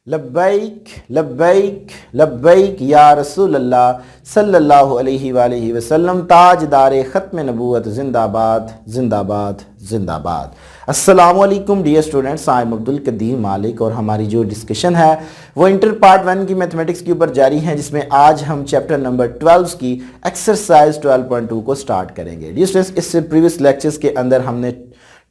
लब्बैक लब्बैक लब्बैक या रसूल अल्लाह सल्लल्लाहु अलैहि वालैहि वसल्लम। ताजदार ख़त्म नबूवत जिंदाबाद जिंदाबाद जिंदाबाद। अस्सलामु अलैकुम dear students, I am Abdul Qadir Malik और हमारी जो डिस्कशन है वो इंटर पार्ट 1 की मैथमेटिक्स के ऊपर जारी है, जिसमें आज हम चैप्टर नंबर 12 की एक्सरसाइज 12.2 को स्टार्ट करेंगे। डियर स्टूडेंट्स, इससे प्रीवियस लेक्चर्स के अंदर हमने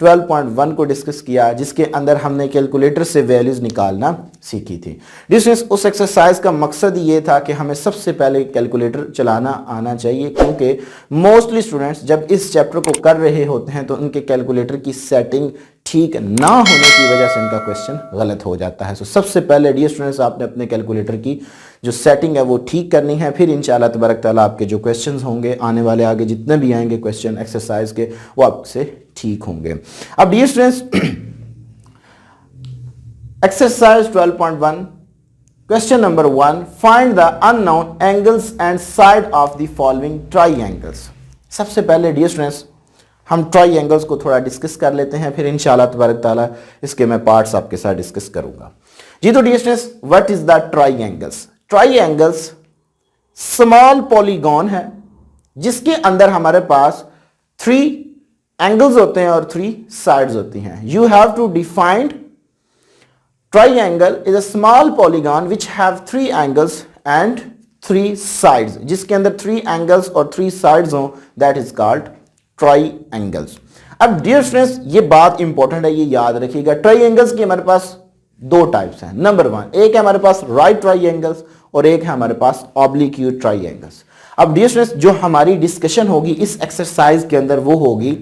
12.1 को डिस्कस किया, जिसके अंदर हमने कैलकुलेटर से वैल्यूज निकालना सीखी थी। डिस्टेंस उस एक्सरसाइज का मकसद ये था कि हमें सबसे पहले कैलकुलेटर चलाना आना चाहिए, क्योंकि मोस्टली स्टूडेंट्स जब इस चैप्टर को कर रहे होते हैं तो उनके कैलकुलेटर की सेटिंग ठीक ना होने की वजह से उनका क्वेश्चन गलत हो जाता है। तो सबसे पहले डियर स्टूडेंट्स आपने अपने कैलकुलेटर की जो सेटिंग है वो ठीक करनी है, फिर इंशाअल्लाह तबारक ताला आपके जो क्वेश्चंस होंगे आने वाले आगे जितने भी आएंगे क्वेश्चन एक्सरसाइज के वो आपसे ठीक होंगे। अब dear students, exercise 12.1 question number 1, find the unknown angles and side of the following triangles. सबसे पहले डियर स्टूडेंट्स हम ट्राइएंगल्स को थोड़ा डिस्कस कर लेते हैं, फिर इंशाअल्लाह तबारक ताला इसके मैं पार्ट्स आपके साथ डिस्कस करूंगा। जी तो dear students, what is the triangles? Triangles small polygon है जिसके अंदर हमारे पास 3 एंगल्स होते हैं और 3 साइड्स होती हैं। You have to define triangle is a small polygon which have 3 angles and 3 sides. जिसके अंदर 3 एंगल्स और 3 साइड्स हो, दैट इज कॉल्ड ट्राइएंगल्स। अब डियर स्टूडेंट्स ये बात इंपॉर्टेंट है, ये याद रखिएगा। ट्राइएंगल्स की हमारे पास 2 टाइप्स हैं। नंबर 1, एक है हमारे पास राइट ट्राइएंगल्स और एक है हमारे पास ऑब्लिक्यूट ट्राइएंगल्स। अब डियर स्टूडेंट्स जो हमारी डिस्कशन होगी इस एक्सरसाइज के अंदर वो होगी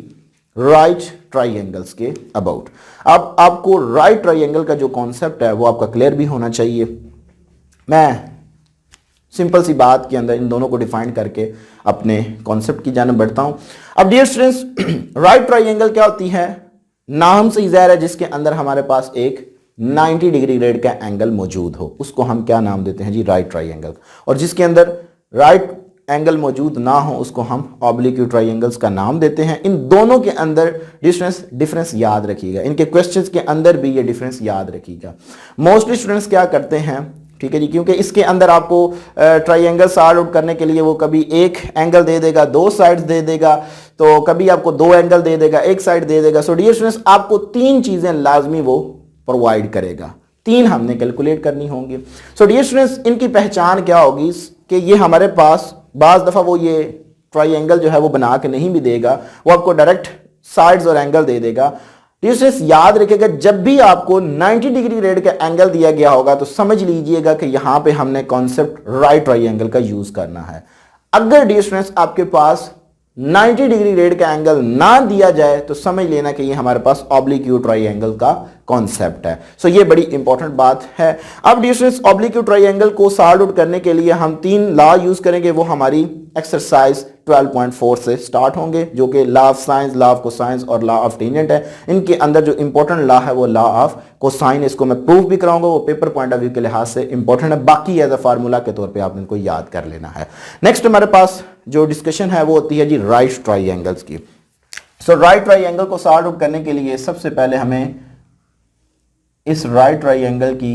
राइट ट्राइएंगल्स के अबाउट। अब आपको राइट ट्राइएंगल का जो कॉन्सेप्ट है वो आपका क्लियर भी होना चाहिए। मैं सिंपल सी बात के अंदर इन दोनों को डिफाइन करके अपने कॉन्सेप्ट की जाने बढ़ता हूं। अब डियर स्टूडेंट्स राइट ट्राइएंगल क्या होती है? नाम से ही ज़ाहिर है जिसके अंदर हमारे पास एक 90 डिग्री ग्रेड का एंगल मौजूद हो, उसको हम क्या नाम देते हैं जी? Right triangle. और जिसके अंदर राइट एंगल मौजूद ना हो उसको हम ऑब्लिक्यूट ट्राइएंगल्स का नाम देते हैं। इन दोनों के अंदर डिफरेंस याद रखिएगा, इनके क्वेश्चंस के अंदर भी ये डिफरेंस याद रखिएगा। मोस्टली स्टूडेंट्स क्या करते हैं, ठीक है जी, क्योंकि इसके अंदर आपको ट्राइएंगल सॉल्व आउट करने के लिए वो कभी एक एंगल दे देगा, 2 साइड्स दे देगा, तो कभी आपको 2 एंगल दे देगा, 1 साइड दे देगा। सो डियर स्टूडेंट्स आपको 3 चीजें लाजमी वो प्रोवाइड करेगा, 3 हमने कैलकुलेट करनी होंगी। सो डियर स्टूडेंट्स इनकी पहचान क्या होगी कि ये हमारे पास बाज दफा वो ये ट्राइएंगल जो है वो बना के नहीं भी देगा, वो आपको डायरेक्ट साइड्स और एंगल दे देगा। डियर स्टूडेंट्स याद रखिएगा जब भी आपको 90 डिग्री ग्रेड का एंगल दिया गया होगा तो समझ लीजिएगा कि यहां पे हमने कॉन्सेप्ट राइट ट्राइएंगल का यूज करना है। अगर डियर स्टूडेंट्स आपके पास 90 डिग्री ग्रेड का एंगल ना दिया जाए तो समझ लेना कि ये हमारे पास ऑब्लिक्यूट ट्राइएंगल का कॉन्सेप्ट है। सो ये बड़ी इंपॉर्टेंट बात है। अब डियर स्टूडेंट्स ऑब्लिक्यूट ट्राइएंगल को सॉल्व आउट करने के लिए हम 3 लॉ यूज करेंगे, वो हमारी एक्सरसाइज 12.4 से स्टार्ट होंगे, जो कि law of science, law of cosines और लॉ ऑफ टेंजेंट है। इनके अंदर जो इंपॉर्टेंट लॉ है वो लॉ ऑफ कोसाइन, इसको मैं प्रूफ भी कराऊंगा, वो पेपर पॉइंट ऑफ व्यू के लिहाज से इंपॉर्टेंट है, बाकी एज अ फार्मूला के तौर पे आपने इनको याद कर लेना है। नेक्स्ट हमारे पास जो डिस्कशन है वो होती है जी राइट ट्राइएंगल्स की। सो राइट ट्राइएंगल को सॉल्व आउट करने के लिए सबसे पहले हमें इस राइट ट्राइएंगल की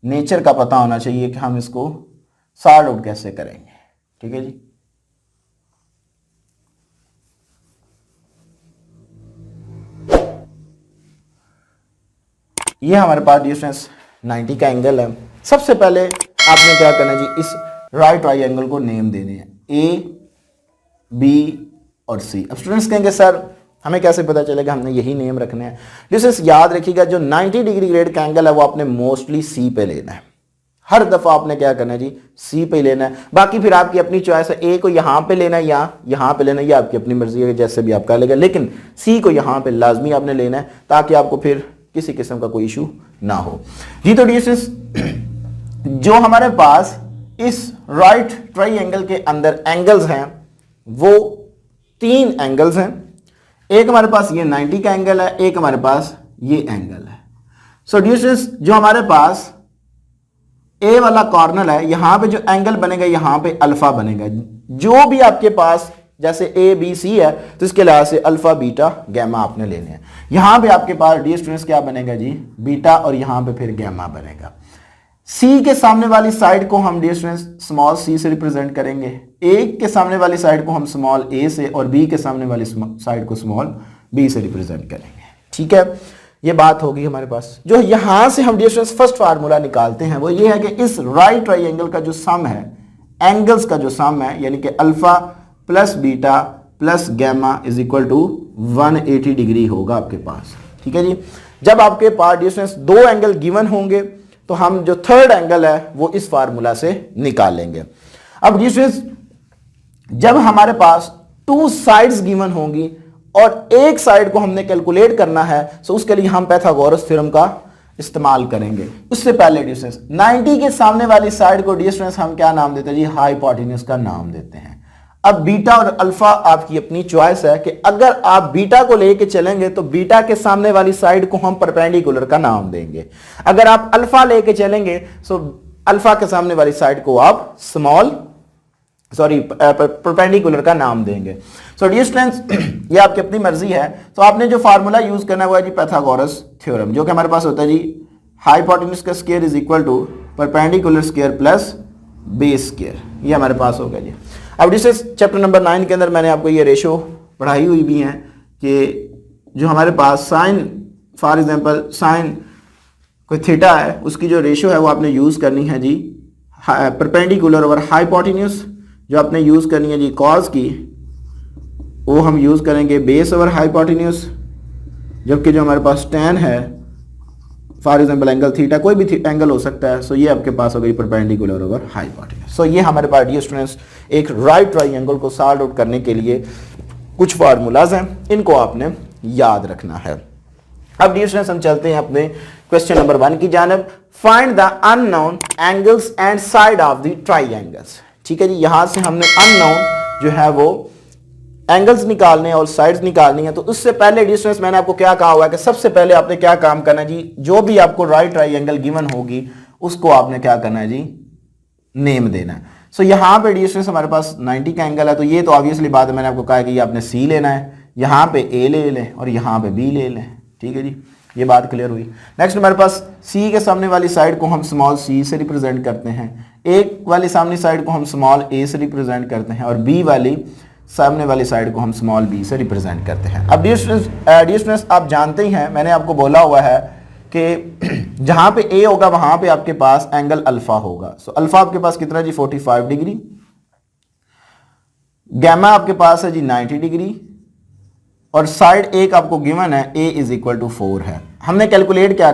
नेचर का पता होना चाहिए कि हम इसको सॉल्व आउट कैसे करेंगे, ठीक है जी। ये हमारे पास डिस्टेंस 90 का एंगल है। सबसे पहले आपने क्या करना जी, इस राइट ट्राइएंगल को नेम देने हैं ए, बी और सी। अब स्टूडेंट्स कहेंगे सर हमें कैसे पता चलेगा, हमने यही नेम रखने हैं। डिस्टेंस याद रखिएगा जो 90 डिग्री ग्रेड का एंगल है वो आपने मोस्टली सी पे लेना है। हर दफा आपने क्या करना है जी, सी पे लेना है। बाकी फिर आपकी अपनी चॉइस है, ए को यहां पे लेना है या यहां पे लेना है, या आपकी अपनी मर्जी है, जैसे भी आप कर लेगा, लेकिन सी को यहां पे लाजमी आपने लेना है ताकि आपको फिर किसी किस्म का कोई इशू ना हो जी। तो डिस्टेंस जो हमारे पास इस राइट ट्राइएंगल के अंदर एंगल्स हैं वो 3 एंगल्स हैं। एक हमारे पास ये 90 का एंगल है, एक हमारे पास ये एंगल है। सो डिस्टेंस जो हमारे पास ए वाला कॉर्नर है, यहां पे जो एंगल बनेगा यहां पे अल्फा बनेगा। जो भी आपके पास जैसे ए बी सी है तो इसके लिहाज से अल्फा बीटा गैमा आपने लेने हैं। यहां पे आपके पास डियर स्टूडेंट्स क्या बनेगा जी, बीटा, और यहां पे फिर गैमा बनेगा। सी के सामने वाली साइड को हम डियर स्टूडेंट्स स्मॉल सी से रिप्रेजेंट करेंगे, ए के सामने वाली साइड को हम स्मॉल ए से, और बी के सामने वाली साइड को स्मॉल बी से रिप्रेजेंट करेंगे। ठीक है, ये बात होगी हमारे पास। जो यहां से हम डियर स्टूडेंट्स फर्स्ट फार्मूला निकालते हैं वो ये है कि इस राइट ट्राइंगल का जो सम है, एंगल्स का जो सम है, यानी कि alpha plus beta plus gamma is equal to 180 degree होगा आपके पास। ठीक है जी, जब आपके पास डियर स्टूडेंट्स दो एंगल गिवन होंगे तो हम जो थर्ड एंगल है वो इस फार्मूला से निकालेंगे। अब डियर स्टूडेंट्स जब हमारे पास टू साइड्स गिवन होंगी और एक साइड को हमने कैलकुलेट करना है, तो उसके लिए हम पाइथागोरस थ्योरम का इस्तेमाल करेंगे। उससे पहले डियर स्टूडेंट्स 90 के सामने वाली साइड को डियर स्टूडेंट्स हम क्या नाम देते हैं जी, हाइपोटेन्यूज का नाम देते हैं। अब बीटा और अल्फा आपकी अपनी चॉइस है कि अगर आप बीटा को लेके चलेंगे तो बीटा के सामने वाली साइड को हम परपेंडिकुलर का नाम देंगे, अगर आप अल्फा लेके चलेंगे तो अल्फा के सामने वाली साइड को आप परपेंडिकुलर का नाम देंगे। सो डियर स्टूडेंट्स ये आपकी अपनी मर्जी है। तो आपने जो फार्मूला यूज करना है वो है जी पाइथागोरस थ्योरम, जो कि हमारे पास होता है जी हाइपोटेन्यूज का square is equal to perpendicular square plus base square. ये हमारे पास हो गया जी। अब डियर चैप्टर नंबर 9 के अंदर मैंने आपको ये रेशो पढ़ाई हुई भी है कि जो हमारे पास साइन, फॉर एग्जांपल साइन कोई थीटा है, उसकी जो रेशो है वो आपने यूज करनी है जी परपेंडिकुलर ओवर हाइपोटेन्यूज, जो आपने यूज करनी है जी कॉस की, वो हम यूज करेंगे बेस ओवर हाइपोटेन्यूज, जबकि जो हमारे पास tan है फॉर एग्जांपल एंगल थीटा, कोई भी एंगल हो सकता है, सो ये आपके पास हो गई परपेंडिकुलर ओवर हाइपोटेन्यूज। सो ये हमारे पास डियर स्टूडेंट्स एक राइट ट्राइंगल को सॉल्व आउट करने के लिए कुछ फार्मूलाज हैं, इनको आपने याद रखना है। अब डियर स्टूडेंट्स हम चलते हैं अपने क्वेश्चन नंबर 1 की जानब। Find the unknown angles and side of the triangles. ठीक है जी, यहां से हमने अननोन जो है वो एंगल्स निकालने और साइड्स निकालनी है। तो उससे पहले डियर स्टूडेंट्स मैंने आपको क्या कहा हुआ है कि सबसे पहले आपने क्या काम करना है जी, जो भी आपको राइट ट्राइंगल गिवन होगी उसको आपने क्या करना है जी, नेम देना है। सो यहाँ पे डियर स्टूडेंट्स हमारे पास 90 का एंगल है, तो ये तो ऑब्वियसली बात है, मैंने आपको कहा कि ये आपने सी लेना है, यहाँ पे ए ले लें और यहाँ पे बी ले लें। ठीक है जी, ये बात क्लियर हुई। नेक्स्ट हमारे पास सी के सामने वाली साइड को हम स्मॉल सी से रिप्रेजेंट करते हैं, ए वाली सामने साइड को हम स्मॉल ए से रिप्रेजेंट करते हैं, और बी वाली सामने वाली साइड को हम स्मॉल बी से रिप्रेजेंट करते हैं। अब डियर स्टूडेंट्स आप जानते ही हैं, मैंने आपको बोला हुआ है कि जहां पे ए होगा वहां पे आपके पास एंगल अल्फा होगा। सो अल्फा आपके पास कितना जी 45 डिग्री, गैमा आपके पास है जी 90 डिग्री, और साइड एक आपको गिवन है ए इज इक्वल टू 4 है। हमने कैलकुलेट क्या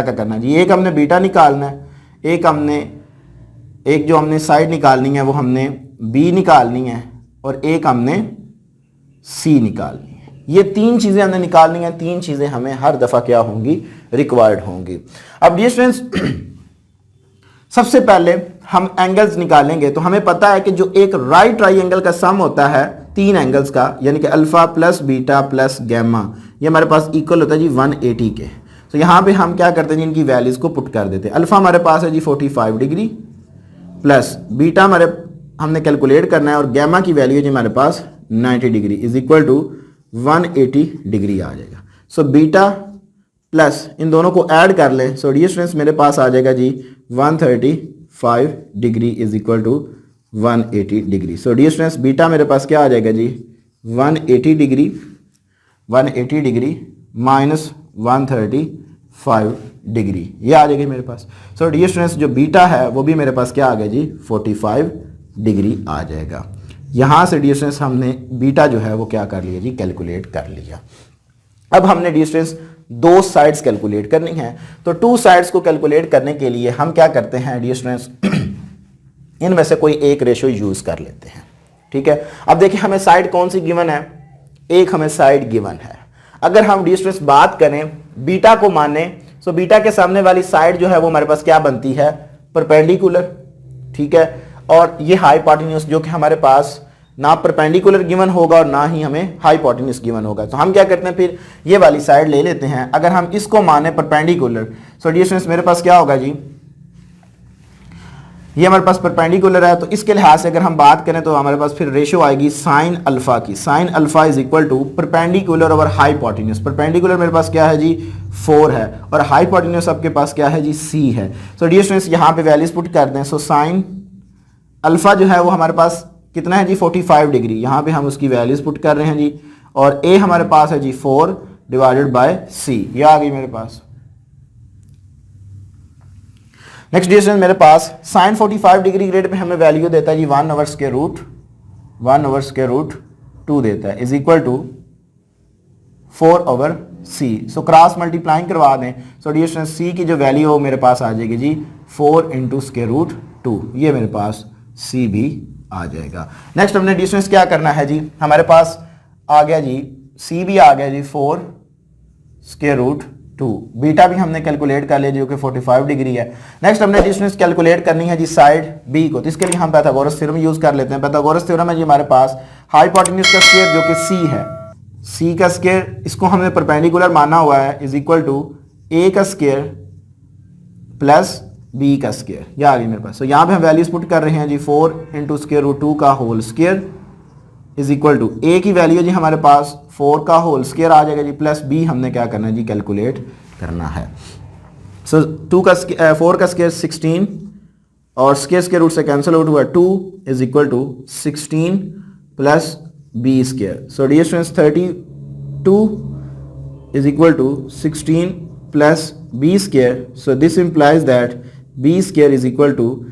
करना जी, एक हमने बीटा निकालना है, एक जो हमने साइड निकालनी है वो हमने बी निकालनी है, और एक हमने सी निकालनी है। ये तीन चीजें हमने निकालनी है, तीन चीजें हमें हर दफा क्या होंगी, रिक्वायर्ड होंगी। अब डियर स्टूडेंट्स सबसे पहले हम एंगल्स निकालेंगे, तो हमें पता है कि जो एक राइट ट्राइंगल का सम होता है तीन एंगल्स का, यानी कि alpha plus beta plus gamma, ये हमारे पास इक्वल होता है जी 180 के। तो यहाँ पे हम क्या करते हैं जी, इनकी वैल्यूज को पुट कर देते हैं। अल्फा हमारे पास है जी 45 डिग्री प्लस बीटा हमने कैलकुलेट करना है, और गैमा की वैल्यू जी हमारे पास 90 degree is equal to 180 degree आ जाएगा। सो बीटा प्लस इन दोनों को ऐड कर लें, सो डियर स्टूडेंट्स मेरे पास आ जाएगा जी 135 degree is equal to 180 degree. So dear students beta मेरे पास क्या आ जाएगा जी 180 डिग्री माइनस 135 डिग्री, ये आ जाएगी मेरे पास। सो डियर स्टूडेंट्स जो बीटा है वो भी मेरे पास क्या आ गया जी 45 डिग्री आ जाएगा। यहां से डियर स्टूडेंट्स हमने बीटा जो है वो क्या कर लिया जी, कैलकुलेट कर लिया। अब हमने डियर स्टूडेंट्स दो साइड्स कैलकुलेट करनी है, तो टू साइड्स को कैलकुलेट करने के लिए हम क्या करते हैं डियर स्टूडेंट्स, इनमें से कोई एक रेशो यूज कर लेते हैं। ठीक है, अब देखिए हमें साइड कौन सी गिवन है, एक हमें साइड गिवन है। अगर हम डियर स्टूडेंट्स बात करें बीटा को माने, तो बीटा के सामने वाली साइड जो है वो हमारे पास क्या बनती है, परपेंडिकुलर। ठीक है, और ये हाइपोटेन्यूज जो कि हमारे पास ना परपेंडिकुलर गिवन होगा और ना ही हमें हाइपोटेन्यूज गिवन होगा, तो हम क्या करते हैं फिर ये वाली साइड ले लेते हैं। अगर हम इसको माने परपेंडिकुलर, सो डियर स्टूडेंट्स मेरे पास क्या होगा जी, ये हमारे पास परपेंडिकुलर है, तो इसके लिहाज से अगर हम बात करें तो हमारे पास फिर रेशियो आएगी साइन अल्फा की। Sine alpha is equal to perpendicular over hypotenuse. Perpendicular मेरे पास क्या है जी 4 है, और हाइपोटेन्यूज आपके पास क्या है जी c है। सो डियर स्टूडेंट्स यहाँ पे वैल्यूज पुट कर दें। सो साइन अल्फा जो है वो हमारे पास कितना है जी 45 डिग्री, यहाँ पे हम उसकी वैल्यूज पुट कर रहे हैं जी, और a हमारे पास है जी 4 डिवाइडेड बाय c, ये आ गई मेरे पास। नेक्स्ट डियर स्टूडेंट मेरे पास साइन 45 डिग्री ग्रेड पे हमें वैल्यू देता है जी 1 ओवर स्क्वायर रूट 2 देता है, is equal to 4 over c। So cross multiplying करवा दें। सो डियर स्टूडेंट c की जो वैल्यू हो मेरे पास आ जाएगी जी 4 इंटू स्क्वायर रूट 2, ये मेरे पास c भी आ जाएगा। नेक्स्ट हमने डियर स्टूडेंट्स क्या करना है जी, हमारे पास आ गया जी c भी आ गया जी 4 स्क्वायर रूट 2, बीटा भी हमने कैलकुलेट कर लिया जो कि 45 डिग्री है। नेक्स्ट हमने डिस्टेंस कैलकुलेट करनी है जी साइड बी को, तो इसके लिए हम पाइथागोरस थ्योरम यूज कर लेते हैं। पाइथागोरस थ्योरम है जी हमारे पास हाइपोटेन्यूज का स्क्वायर जो कि c है, c का स्क्वायर इसको हमने परपेंडिकुलर माना हुआ है, इज इक्वल टू a का स्क्वायर प्लस b का स्क्वायर, ये आ गई मेरे पास। तो यहाँ पे हम वैल्यूज पुट कर रहे हैं जी 4 इंटू स्क्वायर रूट 2 का whole square is equal to a की वैल्यू जी हमारे पास 4 का होल स्क्वायर आ जाएगा जी, प्लस b हमने क्या करना है जी कैलकुलेट करना है। सो 4 का स्क्वायर 16 और स्क्वायर रूट से कैंसिल आउट हुआ 2 is equal to 16 plus b square. So dear students 32 is equal to 16 plus b square. So this implies that b square is equal to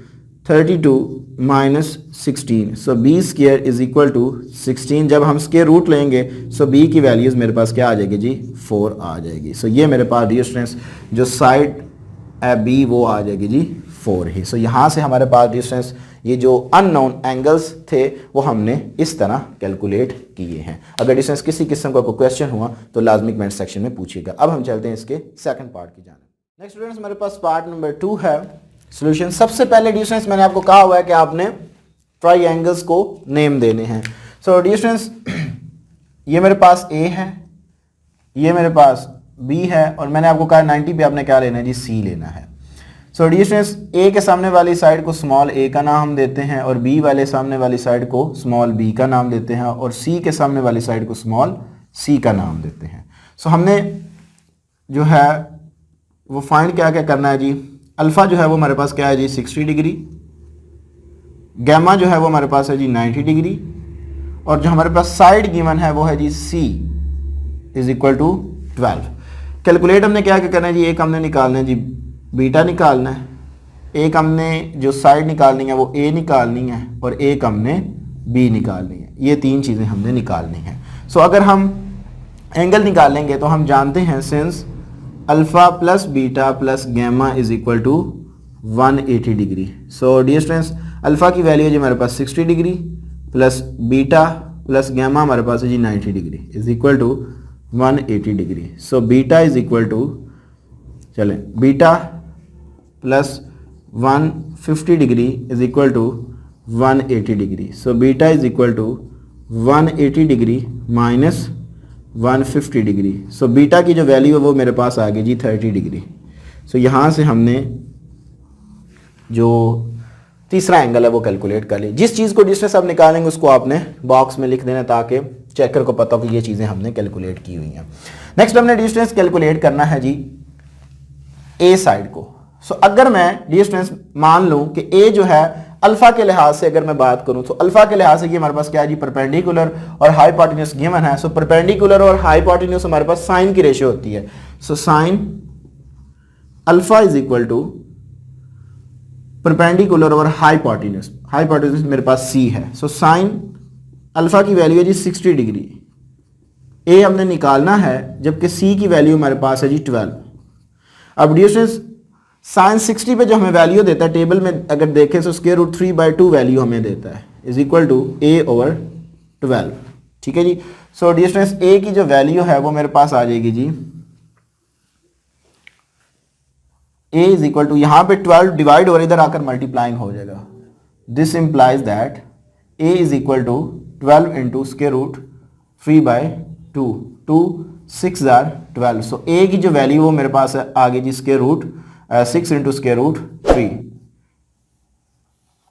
32 minus 16। So b square is equal to 16, जब हम square root लेंगे सो b की values मेरे पास क्या आ जाएगी जी 4 आ जाएगी। सो ये मेरे पास डियर स्टूडेंट्स जो साइड है b वो आ जाएगी जी 4 ही। सो यहाँ से हमारे पास डियर स्टूडेंट्स ये जो अननोन एंगल्स थे वो हमने इस तरह कैलकुलेट किए हैं। अगर डियर स्टूडेंट्स किसी किस्म का कोई क्वेश्चन हुआ तो लाजमी कमेंट सेक्शन में पूछिएगा। अब हम चलते हैं इसके सेकंड पार्ट की जाने। नेक्स्ट स्टूडेंट्स हमारे पास पार्ट नंबर 2 है सॉल्यूशन। सबसे पहले डियर स्टूडेंट्स मैंने आपको कहा हुआ है कि आपने ट्राइएंगल्स को नेम देने हैं। सो डियर स्टूडेंट्स ये मेरे पास A है, ये मेरे पास B है, और मैंने आपको कहा 90 पे आपने क्या लेना है जी C लेना है। सो डियर स्टूडेंट्स A के सामने वाली साइड को स्मॉल a का नाम हम देते हैं, और B वाले सामने वाली साइड को स्मॉल b का नाम देते हैं, और C के सामने वाली साइड को स्मॉल c का नाम देते हैं। सो हमने जो है वो फाइंड क्या क्या करना है जी, अल्फा जो है वो हमारे पास क्या है जी 60 डिग्री, गैमा जो है वो हमारे पास है जी 90 डिग्री, और जो हमारे पास साइड गिवन है वो है जी c is equal to 12। Calculate हमने क्या क्या करना है जी, एक हमने निकालना है जी बीटा निकालना है, एक हमने जो साइड निकालनी है वो a निकालनी है, और एक हमने b निकालनी है। ये 3 चीज़ें हमने निकालनी है। सो अगर हम एंगल निकालेंगे तो हम जानते हैं since alpha plus beta plus gamma is equal to 180 degree. So dear students alpha की वैल्यू है जी हमारे पास 60 degree plus beta plus gamma हमारे पास है जी 90 degree is equal to 180 degree. So beta is equal to चलें beta plus 150 degree is equal to 180 degree. So beta is equal to 180 degree minus 150 degree. So beta की जो value है वो मेरे पास आ गई जी 30 डिग्री। सो यहाँ से हमने जो तीसरा एंगल है वो कैलकुलेट कर ली। जिस चीज़ को डिस्टेंस आप निकालेंगे उसको आपने बॉक्स में लिख देना ताकि चेकर को पता हो कि ये चीज़ें हमने कैलकुलेट की हुई हैं। नेक्स्ट हमने डिस्टेंस कैलकुलेट करना है जी ए साइड को। सो अगर मैं डिस्टेंस मान लूँ कि ए जो है अल्फा के लिहाज से अगर मैं बात करूं तो अल्फा के लिहाज से ये हमारे पास क्या है जी परपेंडिकुलर और हाइपोटेन्यूज गिवन है। सो परपेंडिकुलर और हाइपोटेन्यूज हमारे पास साइन की रेशियो होती है। So sine alpha is equal to perpendicular और हाइपोटेन्यूज, हाइपोटेन्यूज मेरे पास c है। सो साइन अल्फा की वैल्यू है जी 60 डिग्री, a हमने निकालना है जबकि c की वैल्यू हमारे पास है जी 12। अब डिस्टेंस साइन 60 पे जो हमें वैल्यू देता है टेबल में अगर देखें तो स्क्वायर रूट 3/2 वैल्यू हमें देता है is equal to a over 12। ठीक है जी। सो डिस्टेंस a की जो वैल्यू है वो मेरे पास आ जाएगी जी a इज इक्वल टू यहाँ पे 12 डिवाइड और इधर आकर मल्टीप्लाइंग हो जाएगा। This implies that a is equal to 12 into square root 3/2 2 6 12। So a की जो वैल्यू वो मेरे पास है आ गई जी square root 6 into square root 3।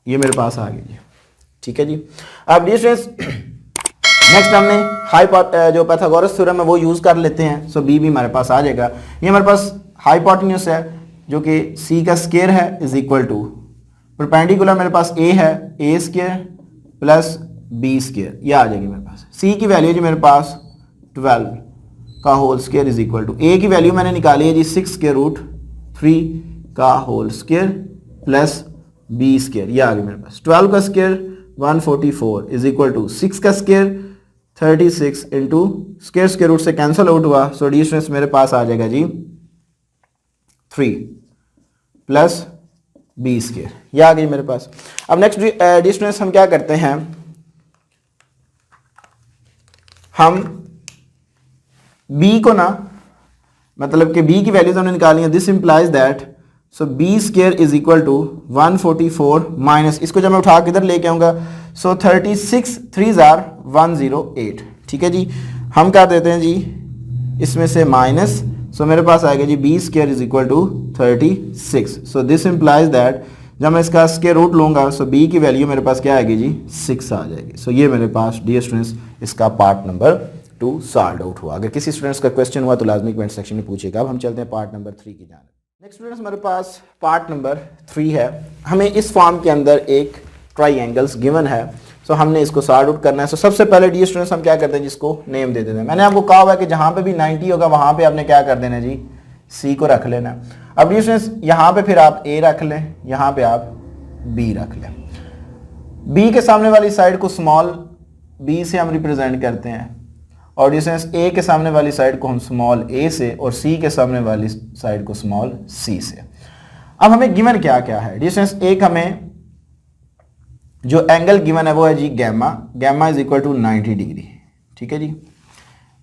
ये मेरे पास आ गया जी, ठीक है जी। अब डियर स्टूडेंट्स नेक्स्ट हमने जो पाइथागोरस थ्योरम है वो यूज़ कर लेते हैं। सो बी भी हमारे पास आ जाएगा। ये हमारे पास हाइपोटेन्यूस है जो कि सी का स्क्वायर है इज इक्वल टू परपेंडिकुलर मेरे पास ए है ए स्क्वायर प्लस बी स्क्वायर, ये आ जाएगी मेरे पास। सी की वैल्यू जी मेरे पास 12 का whole square is equal to A की वैल्यू मैंने निकाली है जी 6 स्क्वायर रूट 3 का whole square plus B square, ये आ गया मेरे पास। 12 का स्क्वायर 144 इज इक्वल टू 6 का square 36 into square square root से कैंसिल आउट हुआ। सो डी स्टूडेंट्स मेरे पास आ जाएगा जी 3 प्लस बी स्क्वायर, ये आ गई मेरे पास। अब नेक्स्ट डी स्टूडेंट्स हम क्या करते हैं, हम b को ना मतलब कि b की वैल्यूज हमने निकाली है। This implies that so B square is equal to 144 minus, इसको जब मैं उठा के इधर लेके आऊंगा सो 36 3 आर 108, ठीक है जी। हम क्या देते हैं जी इसमें से माइनस, सो मेरे पास आएगा जी B square is equal to 36। So this implies that जब मैं इसका स्क्वायर रूट लूंगा सो b की वैल्यू मेरे पास क्या आएगी जी 6 आ जाएगी। सो ये मेरे पास डियर स्टूडेंट्स इसका पार्ट नंबर 2 सॉल्व आउट हुआ। अगर किसी स्टूडेंट्स का क्वेश्चन हुआ तो लाजमी कमेंट सेक्शन में पूछेगा। अब हम चलते हैं पार्ट नंबर 3 की जानिब। नेक्स्ट स्टूडेंट्स हमारे पास पार्ट नंबर 3 है। हमें इस फॉर्म के अंदर एक ट्राइंगल्स गिवन है, सो हमने इसको सॉल्व आउट करना है। सो सबसे पहले डियर स्टूडेंट्स हम क्या करते हैं जिसको नेम दे देते हैं। मैंने आपको कहा हुआ है कि जहां पे भी 90 होगा वहां पे आपने क्या कर देना जी सी को रख लेना। अब डियर स्टूडेंट्स यहाँ पे फिर आप ए रख लें, यहाँ पे आप बी रख लें। बी के सामने वाली साइड को स्मॉल बी से हम रिप्रेजेंट करते हैं और डिस्टेंस ए के सामने वाली साइड को हम स्मॉल ए से और सी के सामने वाली साइड को स्मॉल सी से। अब हमें गिवन क्या क्या है डिस्टेंस, एक हमें जो एंगल गिवन है वो है जी gamma, gamma is equal to 90 degree, ठीक है जी।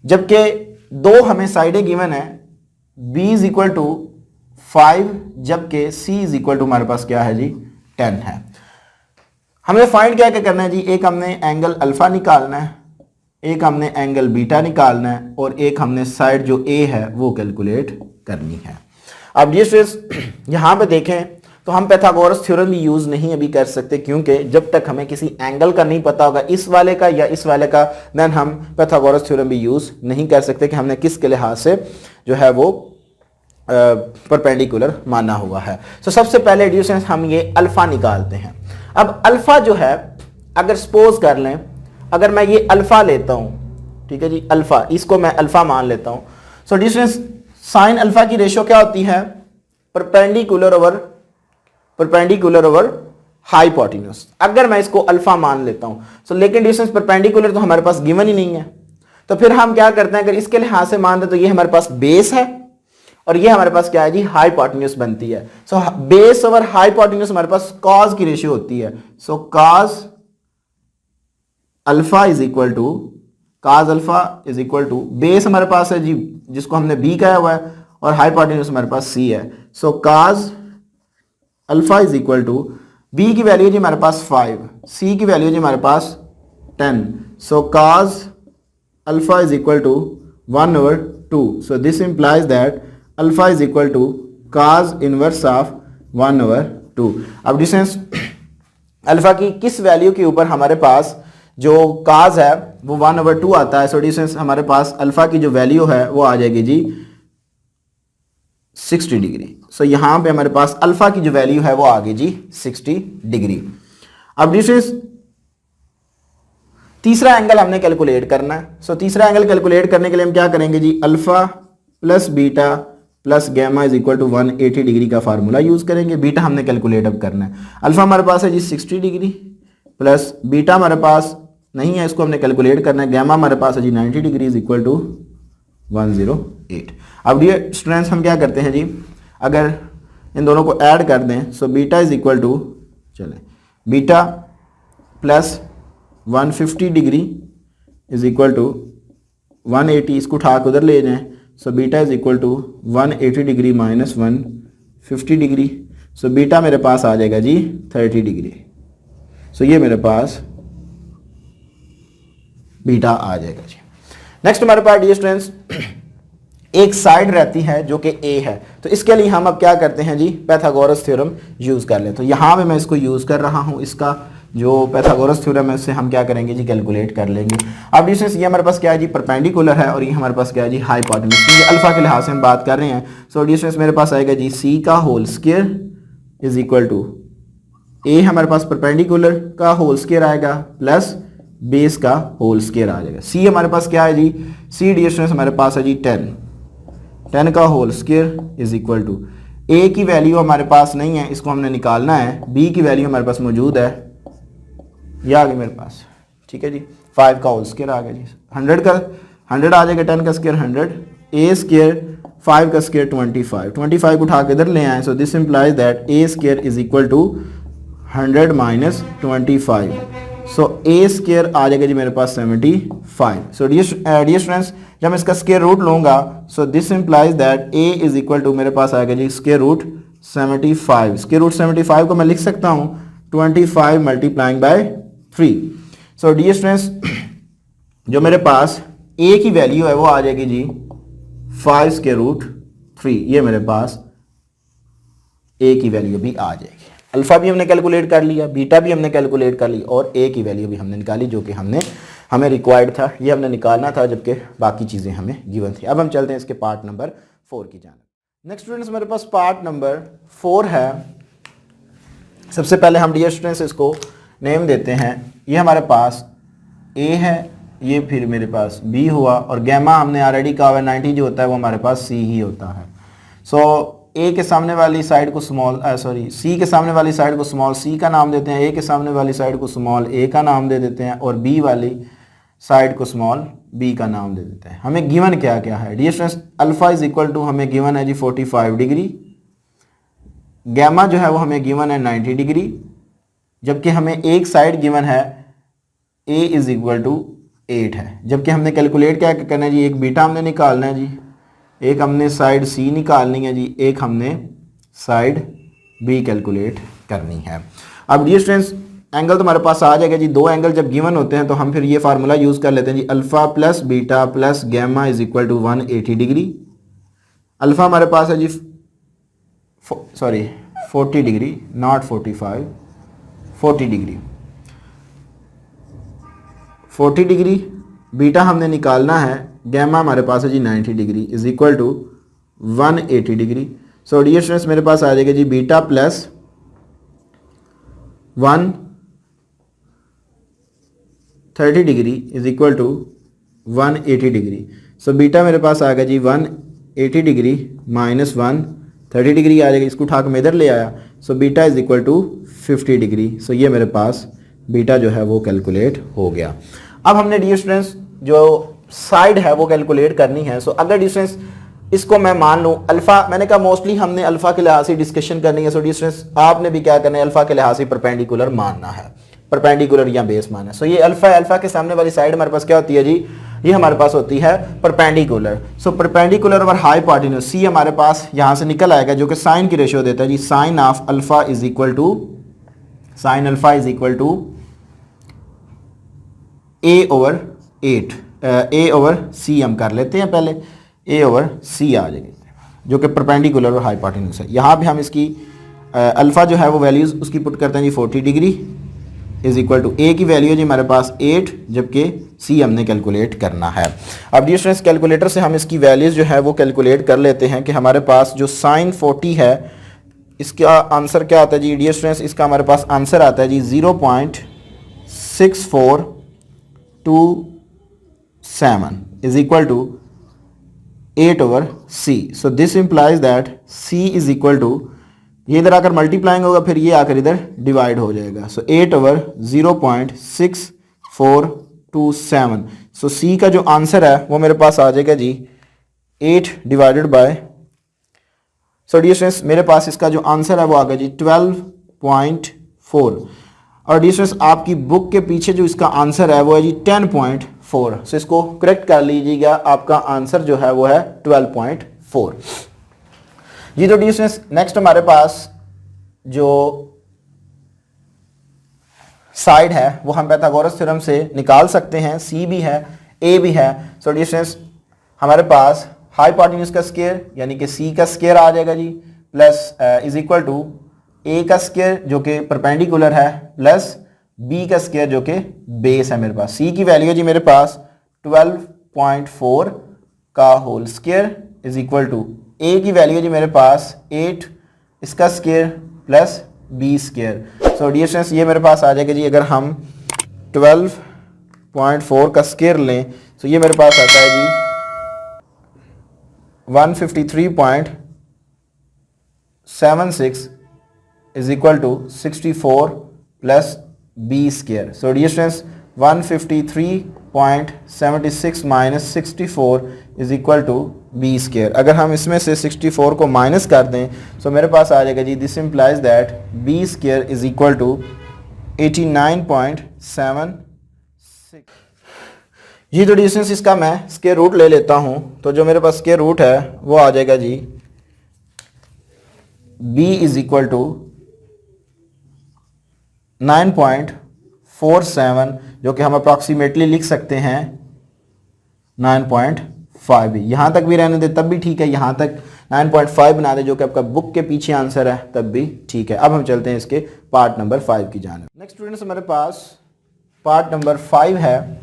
जबकि दो हमें साइडें गिवन है, b इज इक्वल टू 5 जबकि c इज इक्वल टू हमारे पास क्या है जी 10 है। हमें फाइंड क्या क्या करना है जी, एक हमने एंगल अल्फा निकालना है, एक हमने एंगल बीटा निकालना है और एक हमने साइड जो a है वो कैलकुलेट करनी है। अब डियर स्टूडेंट्स यहाँ पे देखें तो हम पाइथागोरस थ्योरम भी यूज नहीं अभी कर सकते, क्योंकि जब तक हमें किसी एंगल का नहीं पता होगा इस वाले का या इस वाले का, देन हम पाइथागोरस थ्योरम भी यूज नहीं कर सकते कि हमने किसके लिहाज से जो है वो परपेंडिकुलर माना हुआ है। तो सबसे पहले डियर स्टूडेंट्स हम ये अल्फा निकालते हैं। अब अल्फा जो है, अगर सपोज कर लें अगर मैं ये अल्फा लेता हूं, ठीक है जी, अल्फा इसको मैं अल्फा मान लेता हूं। So dear students sine alpha की रेशियो क्या होती है, परपेंडिकुलर ओवर हाइपोटेन्यूज। अगर मैं इसको अल्फा मान लेता हूं सो लेकिन डिस्टेंस परपेंडिकुलर तो हमारे पास गिवन ही नहीं है, तो फिर हम क्या करते हैं, अगर इसके लिहाज से मान दे तो ये हमारे पास बेस है और ये हमारे पास क्या है जी हाइपोटेन्यूज बनती है। सो बेस ओवर हाइपोटेन्यूज हमारे पास कॉस की रेशियो होती है। So cos alpha is equal to base हमारे पास है जी जिसको हमने बी कहा हुआ है और हाइपोटेन्यूज हमारे पास सी है। So cos alpha is equal to B की वैल्यू जी हमारे पास 5, सी की वैल्यू जी हमारे पास 10। So cos alpha is equal to 1/2। So this implies that alpha is equal to cos inverse of 1/2। अब डिस्टेंस अल्फा की किस वैल्यू के ऊपर हमारे पास जो काज है वो 1/2 आता है। सो डिस्टेंस हमारे पास अल्फा की जो वैल्यू है वो आ जाएगी जी 60 डिग्री। सो यहां पे हमारे पास अल्फा की जो वैल्यू है वो आ गई जी 60 डिग्री। अब डिस्टेंस तीसरा एंगल हमने कैलकुलेट करना है। सो तीसरा एंगल कैलकुलेट करने के लिए हम क्या करेंगे जी, alpha plus beta plus gamma is equal to 180 degree का फार्मूला यूज करेंगे। बीटा हमने कैलकुलेट अब करना है। अल्फा हमारे पास है जी 60 डिग्री प्लस बीटा हमारे पास नहीं है, इसको हमने कैलकुलेट करना है। गैमा हमारे पास है जी 90 डिग्री इज इक्वल टू 108। अब डियर स्टूडेंट्स हम क्या करते हैं जी, अगर इन दोनों को ऐड कर दें so beta is equal to beta plus 150 degree is equal to 180, इसको उठा के उधर ले जाएं। So beta is equal to 180 degree minus 150 degree. So beta मेरे पास आ जाएगा जी 30 डिग्री। सो ये मेरे पास बीटा आ जाएगा जी। नेक्स्ट हमारे पास डियर स्टूडेंट्स एक साइड रहती है जो कि ए है। तो इसके लिए हम अब क्या करते हैं जी, पाइथागोरस थ्योरम यूज़ कर लें। तो यहाँ पे मैं इसको यूज़ कर रहा हूँ, इसका जो पाइथागोरस थ्योरम है उससे हम क्या करेंगे जी, कैलकुलेट कर लेंगे। अब डिस्टेंस ये हमारे पास क्या है जी, परपेंडिकुलर है, और ये हमारे पास क्या है जी, हाइपोटेन्यूज। ये अल्फा के लिहाज से हम बात कर रहे हैं। सो डिस्टेंस मेरे पास आएगा जी सी का whole square is equal to A हमारे पास परपेंडिकुलर का होल स्क्वायर आएगा प्लस बेस का होल स्क्वायर आ जाएगा। सी हमारे पास क्या है जी, सी डिस्टेंस हमारे पास है जी 10 का whole square is equal to A की वैल्यू हमारे पास नहीं है, इसको हमने निकालना है। बी की वैल्यू हमारे पास मौजूद है, ये आ गई मेरे पास, ठीक है जी। 5 का होल स्क्वायर आ गया जी, 100 आ जाएगा, 10 का स्क्वायर 100, ए स्क्वायर 5 का स्क्वायर 25 को उठा के इधर ले आए। So this implies that A square is equal to 100 minus 25। So A square आ जाएगा जी मेरे पास 75। सो डियर स्टूडेंट्स, जब मैं इसका स्क्वायर रूट लूँगा, so this implies that A is equal to मेरे पास आएगा जी स्क्वायर रूट 75। स्क्वायर रूट 75 को मैं लिख सकता हूँ 25 multiplying by 3। So dear students, जो मेरे पास ए की वैल्यू है वो आ जाएगी जी 5 स्क्वायर रूट 3। ये मेरे पास ए की वैल्यू भी आ जाएगी। अल्फा भी हमने कैलकुलेट कर लिया, बीटा भी हमने कैलकुलेट कर ली, और ए की वैल्यू भी हमने निकाली, जो कि हमें रिक्वायर्ड था, ये हमने निकालना था, जबकि बाकी चीज़ें हमें गिवन थी। अब हम चलते हैं इसके पार्ट नंबर 4 की जानिब। नेक्स्ट स्टूडेंट्स, मेरे पास पार्ट नंबर 4 है। सबसे पहले हम डियर स्टूडेंट्स इसको नेम देते हैं। ये हमारे पास ए है, ये फिर मेरे पास बी हुआ, और गैमा हमने ऑलरेडी कहा हुआ 90 जो होता है वो हमारे पास सी ही होता है। सो ए के सामने वाली साइड को सी के सामने वाली साइड को स्मॉल सी का नाम देते हैं, ए के सामने वाली साइड को स्मॉल ए का नाम दे देते हैं, और बी वाली साइड को स्मॉल बी का नाम दे देते हैं। हमें गिवन क्या क्या है dear students, alpha is equal to हमें गिवन है जी 45 डिग्री, गैमा जो है वो हमें गिवन है 90 डिग्री, जबकि हमें एक साइड गिवन है ए इज इक्वल टू 8 है। जबकि हमने कैलकुलेट क्या करना है जी, एक बीटा हमने निकालना है जी, एक हमने साइड सी निकालनी है जी, एक हमने साइड बी कैलकुलेट करनी है। अब डियर स्टूडेंट्स, एंगल तो हमारे पास आ जाएगा जी। दो एंगल जब गिवन होते हैं तो हम फिर ये फार्मूला यूज़ कर लेते हैं जी, alpha plus beta plus gamma is equal to 180 degree. Alpha हमारे पास है जी 40 degree, not 45, 40 degree, 40 degree. Beta हमने निकालना है, गैमा हमारे पास है जी 90 degree is equal to 180 degree. So dear students, मेरे पास आ जाएगा जी beta plus 130 degree is equal to 180 degree. So beta मेरे पास आ गया जी 180 डिग्री माइनस 130 डिग्री आ जाएगी, इसको उठा के मैं इधर ले आया। So beta is equal to 50 degree. So ये मेरे पास बीटा जो है वो कैलकुलेट हो गया। अब हमने डियर स्टूडेंट्स जो साइड है वो कैलकुलेट करनी है। सो अगर डिस्टेंस इसको मैं मान लूँ अल्फा, मैंने कहा मोस्टली हमने अल्फा के लिहाज से डिस्कशन करनी है। सो डिस्टेंस आपने भी क्या करना है, अल्फा के लिहाज से परपेंडिकुलर मानना है, परपेंडिकुलर या बेस मानना है। सो ये अल्फा है, अल्फा के सामने वाली साइड हमारे पास क्या होती है जी, ये हमारे पास होती है परपेंडिकुलर। सो परपेंडिकुलर और हाइपोटेन्यूज सी हमारे पास यहाँ से निकल आएगा, जो कि साइन की रेशियो देता है जी, sine of alpha is equal to, sine alpha is equal to A over 8, A over C हम कर लेते हैं पहले, ए ओवर सी आ जाएगी, जो कि परपेंडिकुलर और हाइपोटेन्यूज है। यहाँ भी हम इसकी अल्फ़ा जो है वो वैल्यूज़ उसकी पुट करते हैं जी 40 degree is equal to A की वैल्यू जी हमारे पास 8, जबकि सी हमने कैलकुलेट करना है। अब डियर स्टूडेंट्स, कैलकुलेटर से हम इसकी वैल्यूज़ जो है वो कैलकुलेट कर लेते हैं कि हमारे पास जो साइन 40 है इसका आंसर क्या आता है जी डियर स्टूडेंट्स, इसका हमारे पास आंसर आता है जी 0.6427 is equal to 8 over c. So this implies that c is equal to, ये इधर आकर मल्टीप्लाइंग होगा, फिर ये आकर इधर डिवाइड हो जाएगा। सो 8 over 0.6427। सो c का जो आंसर है वो मेरे पास आ जाएगा जी 8 divided by, so dear students मेरे पास इसका जो आंसर है वो आ गया जी 12.4। और डियर स्टूडेंट्स आपकी बुक के पीछे जो इसका आंसर है वो है जी 10.4। सो इसको करेक्ट कर लीजिएगा, आपका आंसर जो है वो है 12.4 जी। तो डियर स्टूडेंट्स नेक्स्ट हमारे पास जो साइड है वो हम पाइथागोरस थ्योरम से निकाल सकते हैं। सी भी है, ए भी है। सो डियर स्टूडेंट्स हमारे पास हाइपोटेन्यूज का स्क्वायर यानी कि सी का स्क्वायर आ जाएगा जी, प्लस इज इक्वल टू ए का स्क्वायर जो कि परपेंडिकुलर है, प्लस बी का स्क्वायर जो कि बेस है मेरे पास। सी की वैल्यू है जी मेरे पास 12.4 का whole square is equal to A की वैल्यू है जी मेरे पास 8 इसका square plus B square. So dear students ये मेरे पास आ जाएगा जी, अगर हम 12.4 का स्क्वायर लें तो ये मेरे पास आता है जी 153.76 is equal to 64 plus B square. So dear students 153.76 minus 64 is equal to B square. अगर हम इसमें से 64 को माइनस कर दें तो मेरे पास आ जाएगा जी, this implies that B square is equal to 89.76। जी तो डिस्टेंस इसका मैं स्क्वायर रूट ले लेता हूं, तो जो मेरे पास स्क्वायर रूट है वो आ जाएगा जी b इज इक्वल टू 9.47 जो कि हम अप्रॉक्सीमेटली लिख सकते हैं 9.5। यहां तक भी रहने दे तब भी ठीक है, यहां तक 9.5 बना दे जो कि आपका बुक के पीछे आंसर है तब भी ठीक है। अब हम चलते हैं इसके पार्ट नंबर 5 की जानिब। नेक्स्ट स्टूडेंट्स हमारे पास पार्ट नंबर 5 है।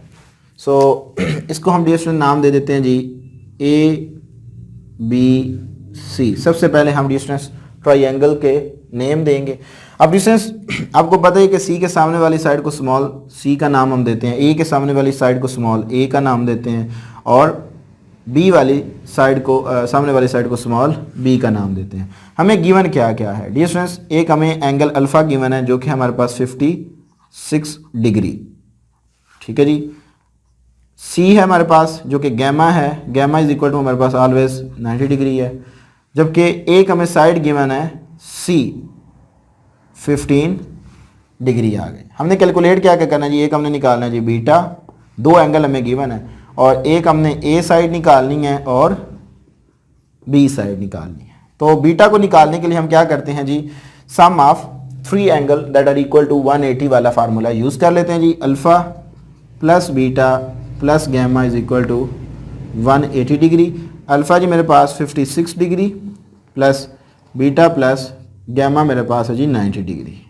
सो इसको हम डियर स्टूडेंट नाम दे देते हैं जी ABC। सबसे पहले हम डियर स्टूडेंट्स ट्रायंगल के नेम देंगे। अब डिस्टेंस आपको पता है कि सी के सामने वाली साइड को स्मॉल सी का नाम हम देते हैं, ए के सामने वाली साइड को स्मॉल ए का नाम देते हैं और बी वाली साइड को सामने वाली साइड को स्मॉल बी का नाम देते हैं। हमें गिवन क्या क्या है डियर स्टूडेंट्स, एक हमें एंगल अल्फा गिवन है जो कि हमारे पास 56 डिग्री, ठीक है जी। सी है हमारे पास जो कि गैमा है, गैमा इज इक्वल टू हमारे पास ऑलवेज 90 डिग्री है। जबकि एक हमें साइड गिवन है सी 15 डिग्री आ गए। हमने कैलकुलेट क्या क्या करना है जी, एक हमने निकालना है जी बीटा, दो एंगल हमें गिवन है और एक हमने ए साइड निकालनी है और बी साइड निकालनी है। तो बीटा को निकालने के लिए हम क्या करते हैं जी, sum of 3 angle that are equal to 180 वाला फार्मूला यूज़ कर लेते हैं जी। Alpha plus beta plus gamma is equal to 180 degree. Alpha जी मेरे पास 56 degree plus beta plus gamma मेरे पास है जी 90 degree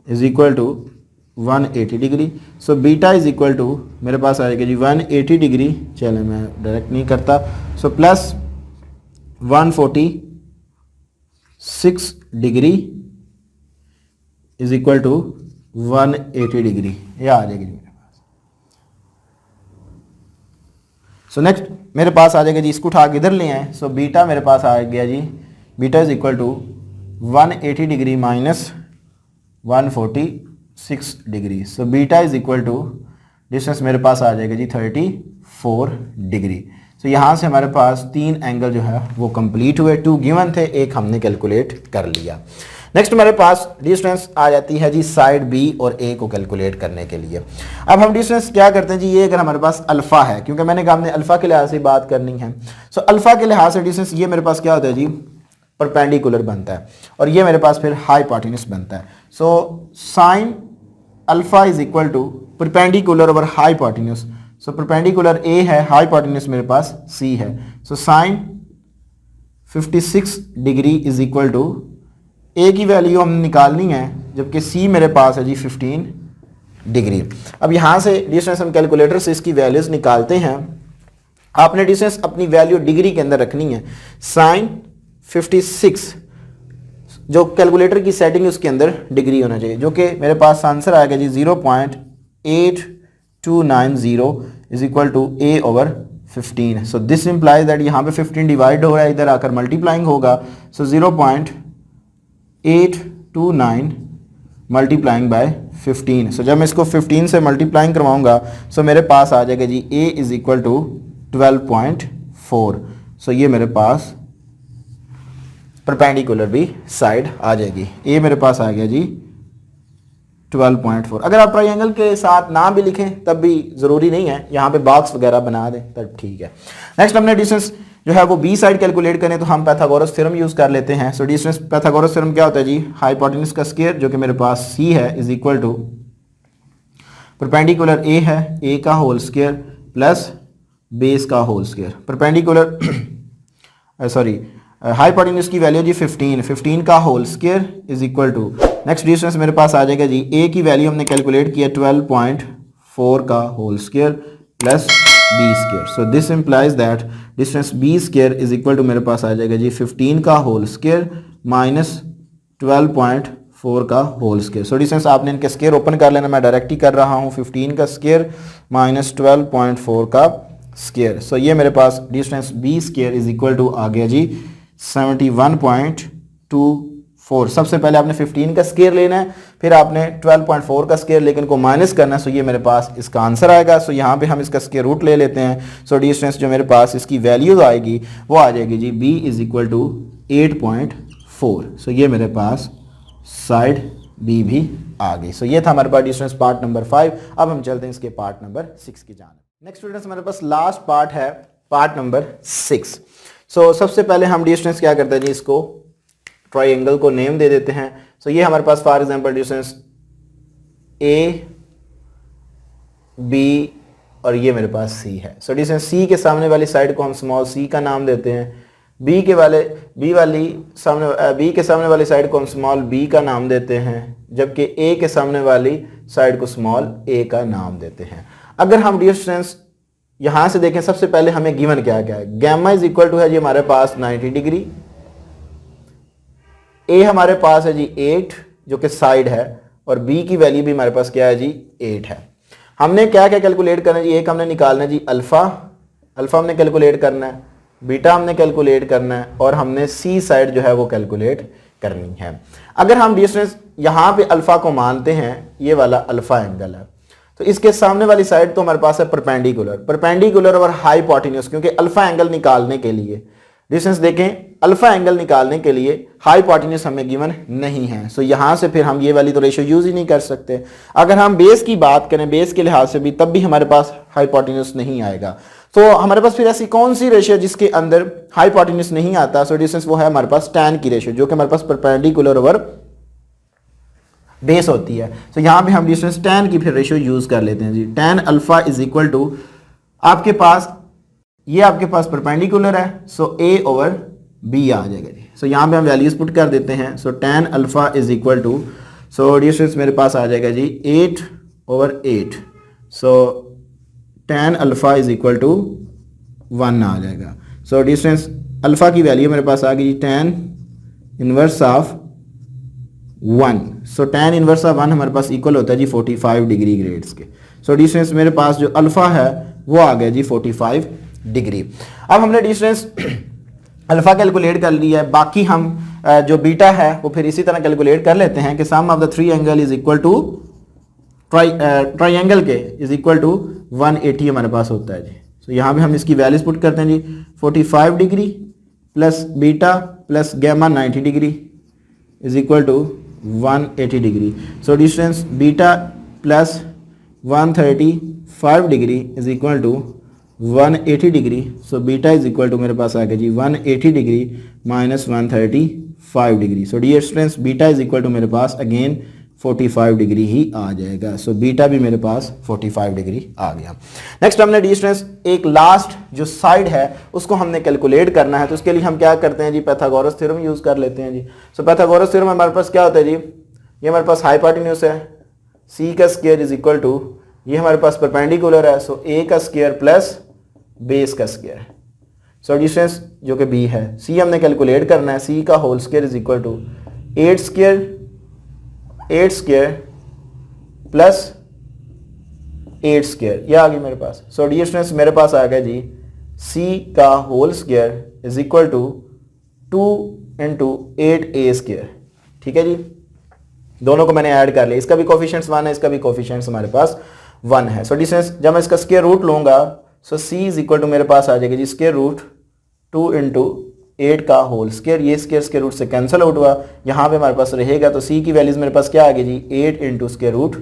is equal to 180 degree. So beta is equal to मेरे पास आएगा जी 180 डिग्री, चले मैं डायरेक्ट नहीं करता। So plus 146 degree is equal to 180 degree, ये आ जाएगी जी मेरे पास। सो नेक्स्ट मेरे पास आ जाएगा जी, इसको उठा के इधर ले आए। सो बीटा मेरे पास आ गया जी, beta is equal to 180 degree minus 146 degree. So beta is equal to distance मेरे पास आ जाएगा जी 34 डिग्री। सो यहाँ से हमारे पास 3 एंगल जो है वो कंप्लीट हुए, 2 गिवन थे, एक हमने कैलकुलेट कर लिया। नेक्स्ट हमारे पास डिस्टेंस आ जाती है जी साइड बी और ए को कैलकुलेट करने के लिए। अब हम डिस्टेंस क्या करते हैं जी, ये अगर हमारे पास अल्फा है, क्योंकि मैंने कहा हमने अल्फा के लिहाज से बात करनी है। सो अल्फा के लिहाज से डिस्टेंस ये मेरे पास क्या होता है जी, परपेंडिकुलर बनता है और ये मेरे पास फिर हाइपोटेन्यूज बनता है। So sine alpha is equal to perpendicular over hypotenuse. So perpendicular A है, हाइपोटेन्यूज मेरे पास सी है। So sine 56 degree is equal to A की वैल्यू हमने निकालनी है जबकि सी मेरे पास है जी 15 डिग्री। अब यहाँ से डिस्टेंस हम कैलकुलेटर से इसकी वैल्यूज निकालते हैं। आपने डिस्टेंस अपनी वैल्यू डिग्री के अंदर रखनी है। साइन 56 जो कैलकुलेटर की सेटिंग है उसके अंदर डिग्री होना चाहिए, जो कि मेरे पास आंसर आएगा जी 0.8290 is equal to A over 15। So this implies that यहाँ पे 15 डिवाइड हो रहा है, इधर आकर मल्टीप्लाइंग होगा। सो 0.829 मल्टीप्लाइंग बाय 15। सो जब मैं इसको 15 से मल्टीप्लाइंग करवाऊंगा सो मेरे पास आ जाएगा जी a इज इक्वल टू 12.4। सो ये मेरे पास परपेंडिकुलर भी साइड आ जाएगी, a मेरे पास आ गया जी 12.4। अगर आप ट्रायंगल के साथ नाम भी लिखें तब भी ज़रूरी नहीं है, यहाँ पे बॉक्स वगैरह बना दें तब ठीक है। नेक्स्ट हमने डिस्टेंस जो है वो बी साइड कैलकुलेट करें तो हम पाइथागोरस थ्योरम यूज़ कर लेते हैं। सो डिस्टेंस पाइथागोरस थ्योरम क्या होता है जी, हाइपोटेन्यूज का स्क्वायर जो कि मेरे पास c है is equal to perpendicular a है, a का होल स्क्वायर प्लस बेस का whole square. Perpendicular sorry hypotenuse की वैल्यू जी 15 का whole square is equal to, next distance मेरे पास आ जाएगा जी, ए की वैल्यू हमने कैलकुलेट किया 12.4 का whole square plus B square. So this implies that distance B square is equal to मेरे पास आ जाएगा जी 15 का होल स्क्वायर माइनस 12.4 का होल स्क्वायर। सो डिस्टेंस आपने इनके स्क्वायर ओपन कर लेना, मैं डायरेक्ट ही कर रहा हूँ, 15 का स्क्वायर माइनस 12.4 का स्क्वायर। सो ये मेरे पास distance B square is equal to आ गया जी 71.24। सबसे पहले आपने 15 का स्क्वायर लेना है, फिर आपने 12.4 का स्क्वायर लेकिन को माइनस करना है। सो ये मेरे पास इसका आंसर आएगा। सो यहाँ पे हम इसका स्क्वायर रूट ले लेते हैं। सो डिस्टेंस जो मेरे पास इसकी वैल्यूज आएगी वो आ जाएगी जी b इज इक्वल टू 8.4। सो ये मेरे पास साइड b भी आ गई। सो ये था हमारे पास डिस्टेंस पार्ट नंबर 5। अब हम चलते हैं इसके पार्ट नंबर 6 की जानिब। नेक्स्ट स्टूडेंट्स हमारे पास लास्ट पार्ट है, पार्ट नंबर 6। सो सबसे पहले हम डिस्टेंस क्या करते हैं जी, इसको ट्राइंगल को नेम दे देते हैं। सो ये हमारे पास for example distance A B और ये मेरे पास सी है। सो डिस्टेंस सी के सामने वाली साइड को हम स्मॉल सी का नाम देते हैं, बी के सामने वाली साइड को हम स्मॉल बी का नाम देते हैं, जबकि ए के सामने वाली साइड को स्मॉल ए का नाम देते हैं। अगर हम डिस्टेंस यहां से देखें, सबसे पहले हमें गिवन क्या क्या है, गैमा इज इक्वल टू है जी हमारे पास 90 डिग्री, ए हमारे पास है जी 8 जो कि साइड है, और बी की वैल्यू भी हमारे पास क्या है जी 8 है। हमने क्या क्या कैलकुलेट करना है जी, एक हमने निकालना है जी अल्फा हमने कैलकुलेट करना है, बीटा हमने कैलकुलेट करना है, और हमने सी साइड जो है वो कैलकुलेट करनी है। अगर हम डिस्टेंस यहाँ पे अल्फा को मानते हैं, ये वाला अल्फा एंगल है, तो इसके सामने वाली साइड तो हमारे पास है परपेंडिकुलर और हाइपोटेन्यूज, क्योंकि अल्फा एंगल निकालने के लिए डिस्टेंस देखें, अल्फा एंगल निकालने के लिए हाइपोटेन्यूज हमें गिवन नहीं है। सो यहां से फिर हम ये वाली तो रेशियो यूज ही नहीं कर सकते। अगर हम बेस की बात करें, बेस के लिहाज से भी, तब भी हमारे पास हाइपोटेन्यूज नहीं आएगा। तो हमारे पास फिर ऐसी कौन सी रेशियो जिसके अंदर हाइपोटेन्यूज नहीं आता? सो डिस्टेंस वो है हमारे पास tan की रेशियो, जो कि हमारे पास परपेंडिकुलर ओवर बेस होती है। तो यहाँ पे हम डिस्टेंस tan की फिर रेशियो यूज कर लेते हैं जी। tan alpha is equal to आपके पास, ये आपके पास परपेंडिकुलर है, सो a ओवर b आ जाएगा जी। सो यहाँ पे हम वैल्यूज पुट कर देते हैं। So tan alpha is equal to, so distance मेरे पास आ जाएगा जी 8 over 8। So tan alpha is equal to 1 आ जाएगा। सो डिस्टेंस अल्फा की वैल्यू मेरे पास आ गई tan inverse of 1। So tan inverse of 1 हमारे पास इक्वल होता है जी 45 डिग्री ग्रेड्स के। सो डिस्टेंस मेरे पास जो अल्फा है वो आ गया जी 45 डिग्री। अब हमने डिस्टेंस अल्फा कैलकुलेट कर लिया है, बाकी हम जो बीटा है वो फिर इसी तरह कैलकुलेट कर लेते हैं कि sum of the three angle is equal to triangle के इज इक्वल टू 180 हमारे पास होता है जी। सो यहाँ पे हम इसकी वैल्यूज पुट करते हैं जी, 45 degree plus beta plus gamma 90 degree is equal to 180 degree. So distance beta plus 135 degree is equal to 180 degree. So beta is equal to मेरे पास आ गया जी 180 degree minus 135 degree. So distance beta is equal to मेरे पास again 45 degree ही आ जाएगा। So beta भी मेरे पास 45 डिग्री आ गया। नेक्स्ट हमने डिस्टेंस एक लास्ट जो साइड है उसको हमने कैलकुलेट करना है, तो उसके लिए हम क्या करते हैं जी, पाइथागोरस थ्योरम यूज कर लेते हैं जी। सो पाइथागोरस थ्योरम हमारे पास क्या होता है जी, ये हमारे पास हाइपोटेन्यूज है, सी का स्क्वायर इज इक्वल टू, ये हमारे पास परपेंडिकुलर है, सो ए का स्क्वायर प्लस बेस का स्क्वायर। सो डिस्टेंस जो कि बी है, सी हमने कैलकुलेट करना है, सी का whole square is equal to 8 square plus 8 square, ये आ गई मेरे पास। सो डिस्टेंस मेरे पास आ गया जी सी का whole square is equal to 2 into 8a square. ठीक है जी, दोनों को मैंने ऐड कर लिया, इसका भी कोफिशिएंट्स 1 है, इसका भी कोफिशिएंट्स हमारे पास 1 है। सो डिस्टेंस जब मैं इसका स्क्वायर रूट लूंगा, सो c इज इक्वल टू मेरे पास आ जाएगा जी स्क्वायर रूट 2 इंटू 8 का होल स्क्वायर, ये स्क्वायर रूट से कैंसिल आउट हुआ, यहाँ पे हमारे पास रहेगा, तो c की वैल्यूज मेरे पास क्या आ गई जी 8 इंटू स्क्वायर रूट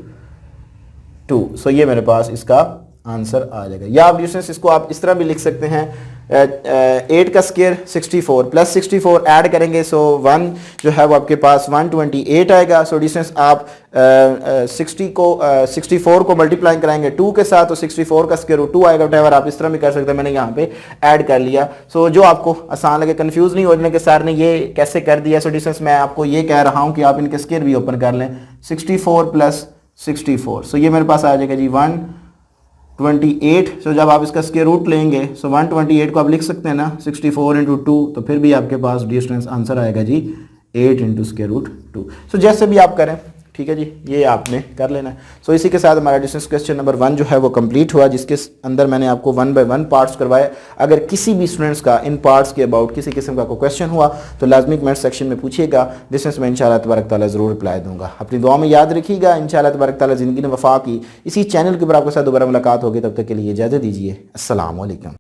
2। सो ये मेरे पास इसका आंसर आ जाएगा। या आप डिस्टेंस इसको आप इस तरह भी लिख सकते हैं, 8 का स्क्वायर 64 प्लस 64 ऐड करेंगे, सो 1 जो है वो आपके पास 128 आएगा। सो डिस्टेंस आप 64 को मल्टीप्लाई कराएंगे 2 के साथ, तो 64 का स्क्वायर रूट 2 आएगा। वटेवर आप इस तरह भी कर सकते हैं, मैंने यहाँ पे ऐड कर लिया। सो जो आपको आसान लगे, कंफ्यूज नहीं होने के सर ने ये कैसे कर दिया। सो डिस्टेंस मैं आपको ये कह रहा हूँ कि आप इनके स्क्वायर भी ओपन कर लें, 64 प्लस 64, सो ये मेरे पास आ जाएगा जी 128। सो जब आप इसका स्क्वायर रूट लेंगे, सो 128 को आप लिख सकते हैं ना 64 इंटू 2, तो फिर भी आपके पास डिस्टेंस आंसर आएगा जी 8 इंटू स्क्वायर रूट 2। सो जैसे भी आप करें, ठीक है जी, ये आपने कर लेना है। सो इसी के साथ हमारा डिस्टेंस क्वेश्चन नंबर 1 जो है वो कंप्लीट हुआ, जिसके अंदर मैंने आपको 1 बाय 1 पार्ट्स करवाए। अगर किसी भी स्टूडेंट्स का इन पार्ट्स के अबाउट किसी किस्म का कोई क्वेश्चन हुआ तो लाजमी कमेंट सेक्शन में पूछिएगा, डिस्टेंस में इंशाल्लाह तबारक ताला ज़रूर रिप्लाई दूंगा। अपनी दुआ में याद रखिएगा, इंशाल्लाह तबारक ताला ज़िंदगी में वफा की इसी चैनल के ऊपर आपके साथ दोबारा मुलाकात होगी। तब तक के लिए इजाज़त दीजिए, अस्सलाम वालेकुम।